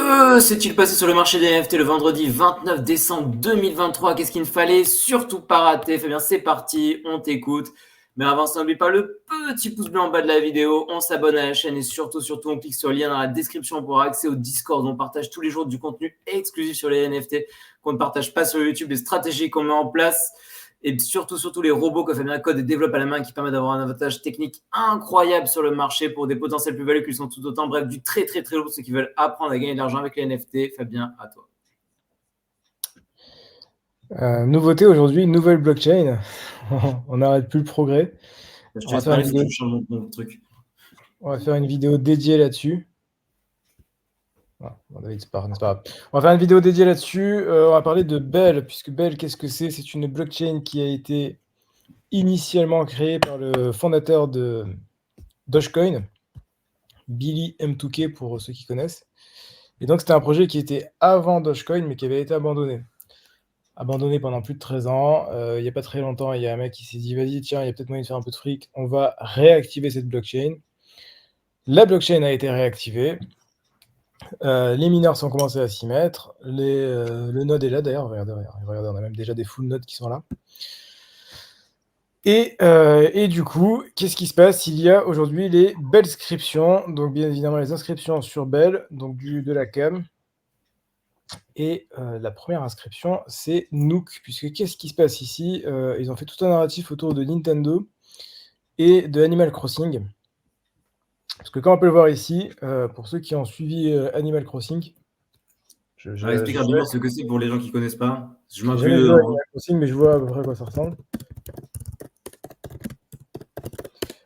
Que s'est-il passé sur le marché des NFT le vendredi 29 décembre 2023? Qu'est-ce qu'il ne fallait surtout pas rater? Fabien, c'est parti, on t'écoute. Mais avant ça, n'oublie pas le petit pouce bleu en bas de la vidéo, on s'abonne à la chaîne et surtout, on clique sur le lien dans la description pour avoir accès au Discord où on partage tous les jours du contenu exclusif sur les NFT qu'on ne partage pas sur YouTube, les stratégies qu'on met en place et surtout les robots que Fabien code et développe à la main qui permettent d'avoir un avantage technique incroyable sur le marché pour des potentiels plus-values qui sont tout autant. Bref, du très lourd pour ceux qui veulent apprendre à gagner de l'argent avec les NFT. Fabien, à toi. Nouveauté aujourd'hui, nouvelle blockchain. On n'arrête plus le progrès. Je te On va laisse faire une parler, faut que vidéo, je change mon truc. on va faire une vidéo dédiée là-dessus. Bon, David, c'est pas grave. On va faire une vidéo dédiée là-dessus. On va parler de Bell, puisque Bell, qu'est-ce que c'est? C'est une blockchain qui a été initialement créée par le fondateur de Dogecoin, Billy M2K pour ceux qui connaissent. Et donc c'était un projet qui était avant Dogecoin, mais qui avait été abandonné pendant plus de 13 ans. Il n'y a pas très longtemps, il y a un mec qui s'est dit, vas-y, tiens, il y a peut-être moyen de faire un peu de fric, on va réactiver cette blockchain. La blockchain a été réactivée. Les mineurs sont commencés à s'y mettre. Le node est là, d'ailleurs. Regardez, on a même déjà des full nodes qui sont là. Et du coup, qu'est-ce qui se passe? Il y a aujourd'hui les Bellscriptions, donc bien évidemment les inscriptions sur Bell, donc de la cam. Et la première inscription, c'est Nook, puisque qu'est-ce qui se passe ici? Ils ont fait tout un narratif autour de Nintendo et de Animal Crossing. Parce que comme on peut le voir ici, pour ceux qui ont suivi Animal Crossing, Explique rapidement ce que c'est pour les gens qui ne connaissent pas. Je j'ai m'inclus jamais joué à dedans. Animal Crossing, mais je vois à peu près à quoi ça ressemble.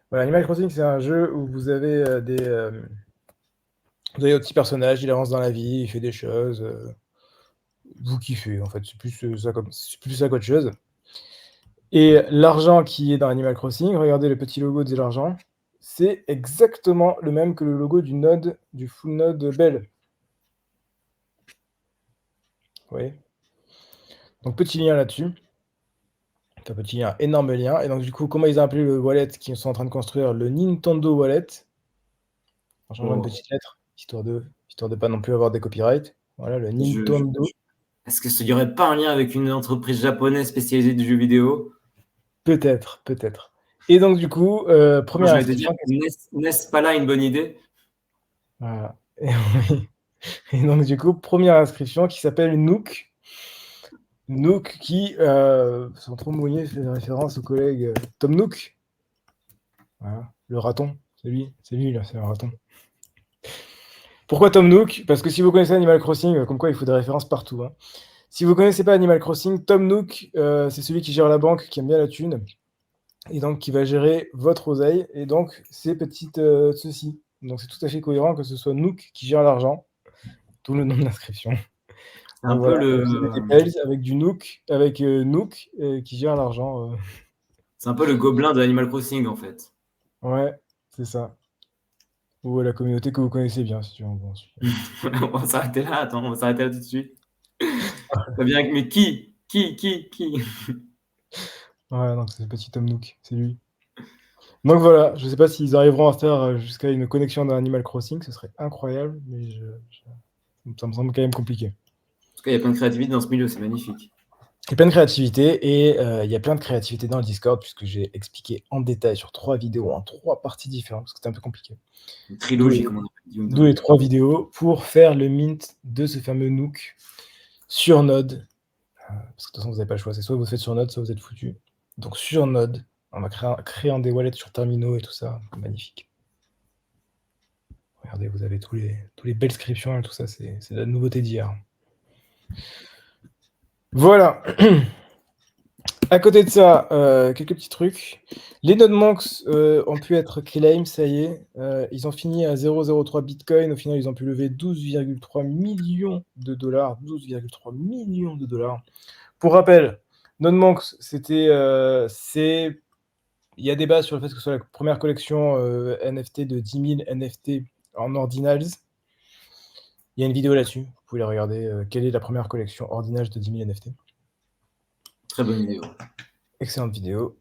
Voilà, Animal Crossing, c'est un jeu où vous avez vous avez votre petit personnage, il avance dans la vie, il fait des choses. Vous kiffez, en fait. C'est plus ça qu'autre chose. Et l'argent qui est dans Animal Crossing, regardez le petit logo de l'argent, c'est exactement le même que le logo du full node Bell. Vous voyez? Donc petit lien là-dessus. Un petit lien, énorme lien. Et donc du coup, comment ils ont appelé le wallet qu'ils sont en train de construire? Le Nintendo Wallet. En changeant une petite lettre, histoire de pas non plus avoir des copyrights. Voilà, le Nintendo. Est-ce qu'il n'y aurait pas un lien avec une entreprise japonaise spécialisée du jeu vidéo? Peut-être. Et donc du coup, Moi, première je vais te dire, inscription. n'est-ce pas là une bonne idée? Voilà. Et donc du coup, première inscription qui s'appelle Nook. Nook qui, sans trop mouiller, fait référence au collègue Tom Nook. Voilà, le raton, c'est lui là, c'est un raton. Pourquoi Tom Nook? Parce que si vous connaissez Animal Crossing, comme quoi il faut des références partout, hein. Si vous connaissez pas Animal Crossing, Tom Nook, c'est celui qui gère la banque, qui aime bien la thune, et donc qui va gérer votre oseille, et donc ces petites ceci. Donc c'est tout à fait cohérent que ce soit Nook qui gère l'argent, tout le nom de l'inscription. C'est un Donc peu voilà, le, vous avez des bells avec du Nook, avec Nook qui gère l'argent. c'est un peu le gobelin de Animal Crossing en fait. Ouais, c'est ça. Ou la communauté que vous connaissez bien, si tu veux. Bon, On va s'arrêter là, attends, on va s'arrêter là tout de suite. Ça vient avec, mais qui? ouais, donc c'est le petit Tom Nook, c'est lui. Donc voilà, je sais pas s'ils arriveront à faire jusqu'à une connexion d'un Animal Crossing, ce serait incroyable, mais ça me semble quand même compliqué. En tout cas, il y a plein de créativité dans ce milieu, c'est magnifique. Il y a plein de créativité et il y a plein de créativité dans le Discord puisque j'ai expliqué en détail sur 3 vidéos en 3 parties différentes parce que c'était un peu compliqué. Une trilogie, comme on appelle. D'où les 3 vidéos pour faire le mint de ce fameux Nook sur Node. Parce que de toute façon, vous n'avez pas le choix. C'est soit vous faites sur Node, soit vous êtes foutu. Donc sur Node, on va créer des wallets sur terminaux et tout ça. Magnifique. Regardez, vous avez tous les belles descriptions et tout ça. C'est la nouveauté d'hier. Voilà. À côté de ça, quelques petits trucs. Les node monks ont pu être claim, ça y est. Ils ont fini à 0,03 Bitcoin. Au final, ils ont pu lever 12,3 millions de dollars. 12,3 millions de dollars. Pour rappel, node monks, il y a débat sur le fait que ce soit la première collection NFT de 10 000 NFT en ordinals. Il y a une vidéo là-dessus. Vous pouvez la regarder. Quelle est la première collection ordinals de 10 000 NFT? Très bonne vidéo. Excellente vidéo.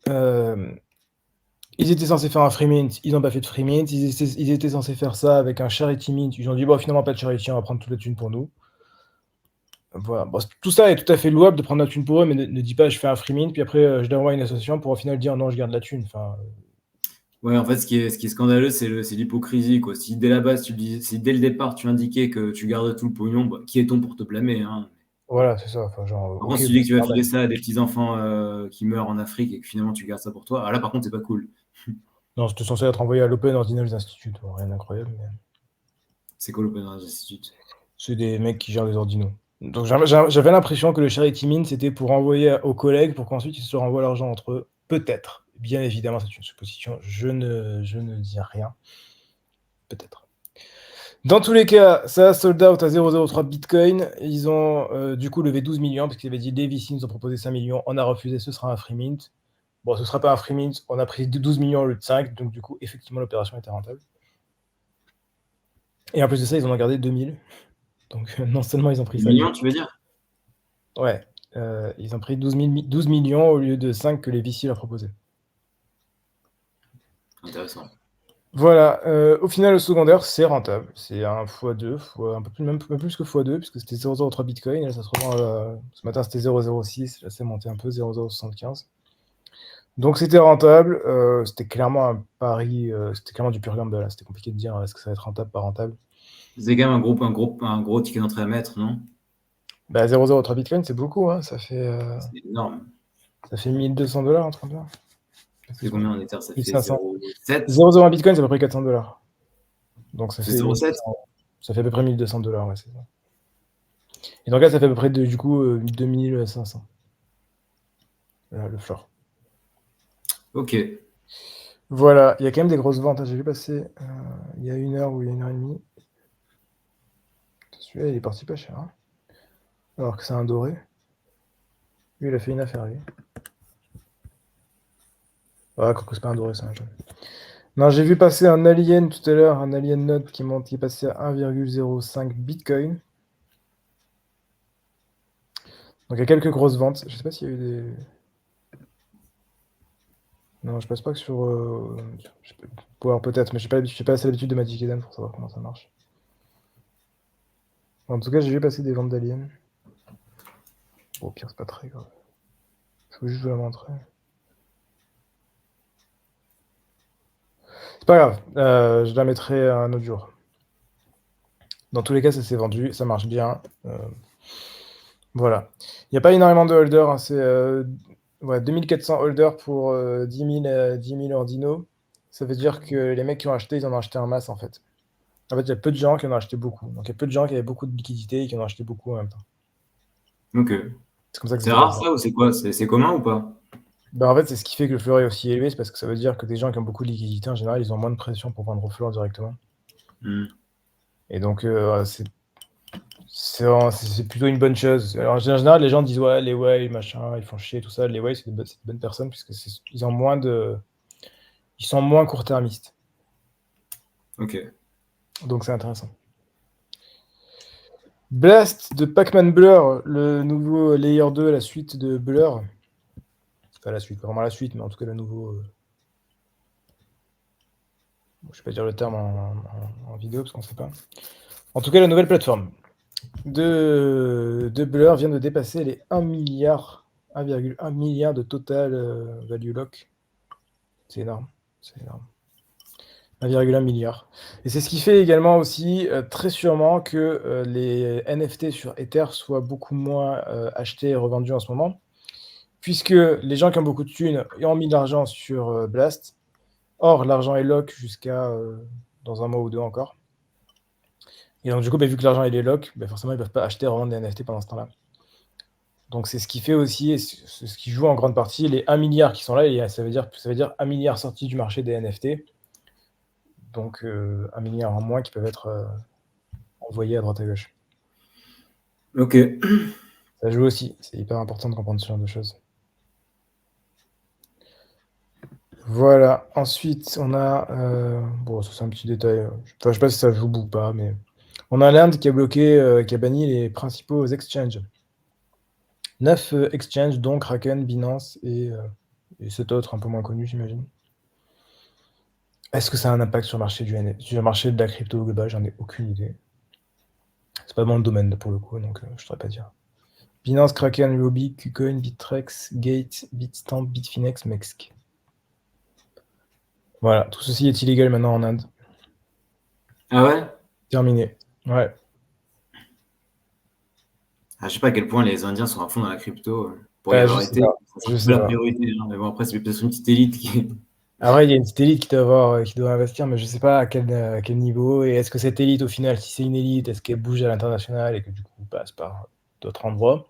Ils étaient censés faire un free mint, ils n'ont pas fait de free mint. Ils étaient censés faire ça avec un charity mint. Ils ont dit, bon, finalement, pas de charity, on va prendre toute la thune pour nous. Voilà. Bon, tout ça est tout à fait louable de prendre la thune pour eux, mais ne dis pas, je fais un free mint, puis après, je l'envoie à une association pour au final dire, non, je garde la thune. Enfin, Ouais, en fait, ce qui est scandaleux, c'est l'hypocrisie, quoi. Si dès la base, si dès le départ, tu indiquais que tu gardes tout le pognon, bah, qui est-on pour te blâmer, hein? voilà, c'est ça. Enfin, genre, Par ok, contre, si tu bah, dis que c'est tu vas normal. filer ça à des petits-enfants qui meurent en Afrique et que finalement tu gardes ça pour toi, ah là, par contre, c'est pas cool. Non, c'était censé être envoyé à l'Open Ordinals Institute. Bon, rien d'incroyable, mais C'est quoi l'Open Knowledge Institute? c'est des mecs qui gèrent des ordinaux. Donc j'avais l'impression que le charity mint, c'était pour envoyer aux collègues pour qu'ensuite ils se renvoient l'argent entre eux. Peut-être. Bien évidemment, c'est une supposition. Je ne dis rien. Peut-être. Dans tous les cas, ça a sold out à 0,03 Bitcoin. Ils ont du coup levé 12 millions, parce qu'ils avaient dit les VC nous ont proposé 5 millions. On a refusé, ce sera un free mint. Bon, ce ne sera pas un free mint. On a pris 12 millions au lieu de 5. Donc du coup, effectivement, l'opération était rentable. Et en plus de ça, ils en ont gardé 2000. Donc non seulement ils ont pris 5 Millions, millions. tu veux dire? Ouais. Ils ont pris 12 millions au lieu de 5 que les VC leur proposaient. Intéressant. Voilà, au final, le secondaire, c'est rentable. C'est un x2, un peu plus, même plus que x2, puisque c'était 0,03 Bitcoin. Et là, ça se revend, ce matin, c'était 0,06. Là, c'est monté un peu, 0,075. Donc, c'était rentable. C'était clairement un pari, c'était clairement du pur gamble. C'était compliqué de dire est-ce que ça va être rentable, pas rentable. C'est quand même un gros ticket d'entrée à mettre, non? Bah, 0,03 Bitcoin, c'est beaucoup. Hein. C'est énorme. Ça fait 1200 $, un truc comme ça. C'est combien en Ether? Ça fait 1500. 0,7? 0,01 Bitcoin, c'est à peu près 400 $. Donc, ça C'est fait 0,7? ça fait à peu près 1200 $, ouais, c'est ça. Et donc là, ça fait à peu près, du coup, 2500. Voilà, le floor. Ok. Voilà, il y a quand même des grosses ventes. J'ai vu passer il y a 1 heure ou il y a 1 heure et demie. Celui-là, il est parti pas cher. Hein. Alors que c'est un doré. Lui, il a fait une affaire, lui. Ouais, quand c'est pas un doré, c'est un jaune. Non, j'ai vu passer un Alien tout à l'heure, un Alien Note qui est passé à 1,05 Bitcoin. Donc il y a quelques grosses ventes. Je sais pas s'il y a eu des. Non, je passe pas que sur. Pouvoir peut-être, mais je n'ai pas assez l'habitude de Magic Eden pour savoir comment ça marche. En tout cas, j'ai vu passer des ventes d'aliens. Bon, au pire, c'est pas très grave. Je faut juste vous la montrer. C'est pas grave, je la mettrai un autre jour. Dans tous les cas, ça s'est vendu, ça marche bien. Voilà. Il n'y a pas énormément de holders, hein, c'est 2400 holders pour 10 000 ordinaux. Ça veut dire que les mecs qui ont acheté, ils en ont acheté en masse en fait. En fait, il y a peu de gens qui en ont acheté beaucoup. Donc il y a peu de gens qui avaient beaucoup de liquidités et qui en ont acheté beaucoup en même temps. Ok. C'est comme ça que C'est ça s'est rare passé. ça ou c'est quoi? C'est commun ou pas? En fait, c'est ce qui fait que le floor est aussi élevé, c'est parce que ça veut dire que des gens qui ont beaucoup de liquidités, en général, ils ont moins de pression pour vendre au floor directement. Et donc, c'est plutôt une bonne chose. Alors, en général, les gens disent ouais, les whales, machin, ils font chier, tout ça. Les whales, c'est de bonnes personnes, puisque ils sont moins court-termistes. Ok. Donc, c'est intéressant. Blast de Pac-Man Blur, le nouveau Layer 2, la suite de Blur. Enfin, la suite, pas vraiment la suite, mais en tout cas, le nouveau. Je ne vais pas dire le terme en vidéo, parce qu'on ne sait pas. En tout cas, la nouvelle plateforme de Blur vient de dépasser les 1,1 milliard de total value lock. C'est énorme. 1,1 milliard. Et c'est ce qui fait également aussi très sûrement que les NFT sur Ether soient beaucoup moins achetés et revendus en ce moment, puisque les gens qui ont beaucoup de thunes ont mis de l'argent sur Blast. Or, l'argent est lock jusqu'à dans un mois ou deux encore. Et donc, du coup, vu que l'argent est lock, forcément, ils ne peuvent pas acheter et revendre des NFT pendant ce temps-là. Donc, c'est ce qui fait aussi, c'est ce qui joue en grande partie les 1 milliard qui sont là, et ça veut dire 1 milliard sortis du marché des NFT. Donc, 1 milliard en moins qui peuvent être envoyés à droite à gauche. Ok. Ça joue aussi, c'est hyper important de comprendre ce genre de choses. Voilà, ensuite, on a... bon, ça c'est un petit détail. Je sais pas si ça joue ou pas, mais... On a l'Inde qui a bloqué, qui a banni les principaux exchanges. 9 exchanges, dont Kraken, Binance et 7 autres un peu moins connus, j'imagine. Est-ce que ça a un impact sur le marché sur le marché de la crypto global? J'en ai aucune idée. C'est pas mon domaine pour le coup, donc je saurais pas dire. Binance, Kraken, Huobi, KuCoin, Bittrex, Gate, Bitstamp, Bitfinex, Mex. Voilà, tout ceci est illégal maintenant en Inde. Ah ouais? Terminé. Ouais. Ah, je sais pas à quel point les Indiens sont à fond dans la crypto. Pour y Je avoir sais été, pas. c'est Je un sais peu la pas. priorité. Mais bon, après, c'est peut-être une petite élite qui. Après, il y a une petite élite qui doit investir, mais je sais pas à quel niveau. Et est-ce que cette élite, au final, si c'est une élite, est-ce qu'elle bouge à l'international et que du coup passe par d'autres endroits?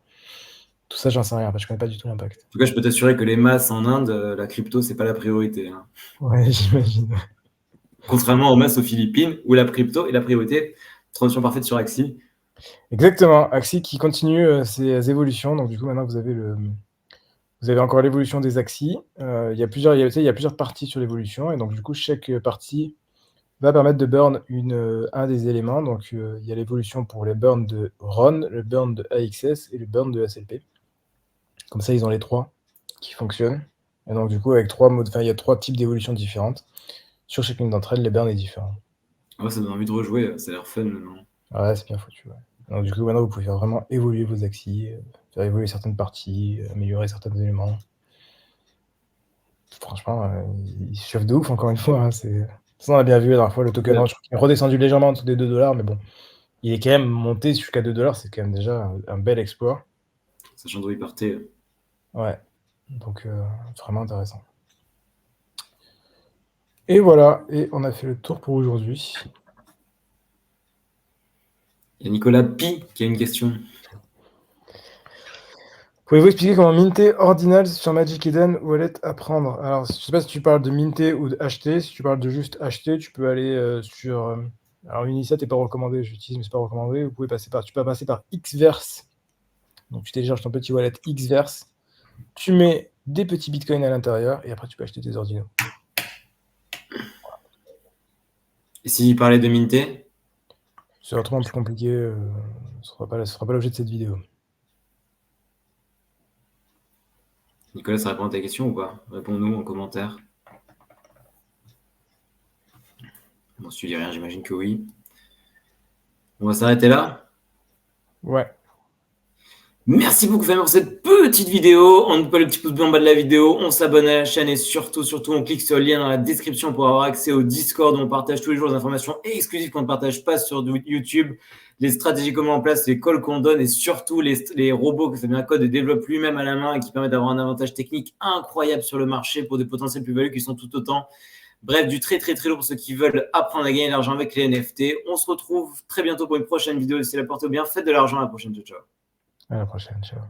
Tout ça, j'en sais rien, parce que je connais pas du tout l'impact. En tout cas, je peux t'assurer que les masses en Inde, la crypto, c'est pas la priorité. Hein. Ouais, j'imagine. Contrairement aux masses aux Philippines, où la crypto est la priorité. Transition parfaite sur Axie. Exactement. Axie qui continue ses évolutions. Donc, du coup, maintenant, vous avez encore l'évolution des Axie. Il y a plusieurs parties sur l'évolution. Et donc, du coup, chaque partie va permettre de burn un des éléments. Donc, il y a l'évolution pour les burns de RON, le burn de AXS et le burn de SLP. Comme ça, ils ont les trois qui fonctionnent. Et donc, du coup, avec il y a 3 types d'évolutions différentes. Sur chacune d'entre elles, les burns est différent. Ouais, ça donne envie de rejouer. Ça a l'air fun maintenant. Ouais, c'est bien foutu. Ouais. Donc, du coup, maintenant, vous pouvez faire vraiment évoluer vos axes, faire évoluer certaines parties, améliorer certains éléments. Franchement, il chauffe de ouf, encore une fois. Hein, ça, on a bien vu la dernière fois, le token Ouais. je crois qu'il est redescendu légèrement en dessous des 2 $, mais bon, il est quand même monté jusqu'à 2 $, c'est quand même déjà un bel exploit. Sachant d'où il partait. Ouais, donc vraiment intéressant. Et voilà, et on a fait le tour pour aujourd'hui. Il y a Nicolas Pi qui a une question. Pouvez-vous expliquer comment minter Ordinals sur Magic Eden Wallet à prendre? Alors, je sais pas si tu parles de minter ou d'acheter. Si tu parles de juste acheter, tu peux aller sur. Alors, Unisat n'est pas recommandé, j'utilise, mais c'est pas recommandé. Tu peux passer par Xverse. Donc, tu télécharges ton petit wallet Xverse. Tu mets des petits bitcoins à l'intérieur et après, tu peux acheter tes ordinaux. Et s'il parlait de minter? C'est autrement plus compliqué. Ce ne sera pas l'objet de cette vidéo. Nicolas, ça répond à ta question ou pas? Réponds-nous en commentaire. Bon, si tu dis rien, j'imagine que oui. On va s'arrêter là. Ouais. Merci beaucoup Fabien pour cette petite vidéo. On ne peut pas le petit pouce bleu en bas de la vidéo. On s'abonne à la chaîne et surtout, on clique sur le lien dans la description pour avoir accès au Discord où on partage tous les jours des informations exclusives qu'on ne partage pas sur YouTube. Les stratégies qu'on met en place, les calls qu'on donne et surtout les robots que Fabien Code développe lui-même à la main et qui permettent d'avoir un avantage technique incroyable sur le marché pour des potentiels plus-values qui sont tout autant. Bref, du très lourd pour ceux qui veulent apprendre à gagner de l'argent avec les NFT. On se retrouve très bientôt pour une prochaine vidéo. Si la porte bien, faites de l'argent à la prochaine. Ciao. À la prochaine. Ciao.